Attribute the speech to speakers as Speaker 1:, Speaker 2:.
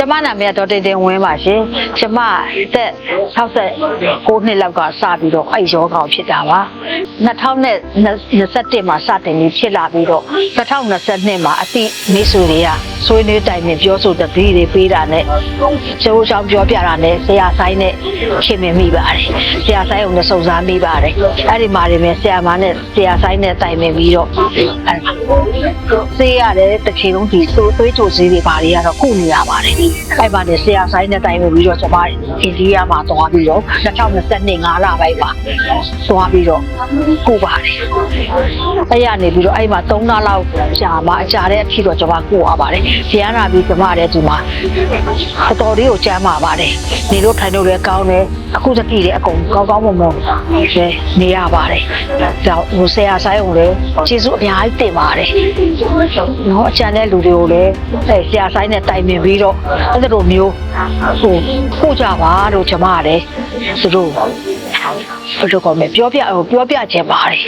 Speaker 1: မနာမည်တော့တင်ဝင်းပါရှင်ကျမတက်69နှစ်လောက်ကစပြီးတော့အဲ့ရောဂါဖြစ်တာပါ2021မှာစတင်ပြီးဖြစ်လာပြီးတော့2022မှာအတိမိတ်ဆွေတွေကဆွေးနွေးတိုင်ပင်ပြောဆိုတဲ့ဗီဒီပေးတာနဲ့ကျိုးချောင်းပြောပြတာနဲ့ဆရာဆိုင်နဲ့ခင်မင်မိပါတယ်ဆရာဆိုင်ကိုလည်းစုံစမ်းမိပါတယ်အဲ့ဒီမှာနေဆရာမနဲ့ဆရာဆိုင်နဲ့တိုင်ပင်ပြီးတော့ဆေးရတယ်တစ်ချိန်လုံးဒီသွေးကြိုဆေးတွေဘာတွေကတော့ကုနေရပါတယ်အဲ့မှာနေဆရာဆိုင်နဲ့တိုင်ပင်ပြီးတော့ကျွန်မအိန္ဒိယမှာသွားပြီးတော့2022 5လပိုင်းပါသွားပြီးတော့ကုပါတယ်အဲ့ရနေပြီးတော့အဲ့မှာ3လလောက်ကြာမှအကြာတဲ့အထိတော့ကျွန်မကုရပါတယ်ဆရာနာပြီးကျွန်မတဲ့ဒီမှာတော်လေးကိုကြမ်းပါပါတယ်နေလို့ထိုင်လို့လည်းကောင်းတယ်အခုတတိလည်းအကုန်ကောင်းကောင်းမွန်မွန်နေရပါတယ်ဒါဟိုဆရာဆိုင်ကိုလည်းကျေးဇူးအများကြီးတင်ပါတယ်နော်အချမ်းတဲ့လူတွေကိုလည်းဆရာဆိုင်နဲ့တိုင်ပင်ပြီးတော့အဲ့လိုမျိုးပို့ကြပါလို့ကျွန်မကလည်းသူတို့ဘယ်လိုကောမလဲပြောပြချင်ပါတယ်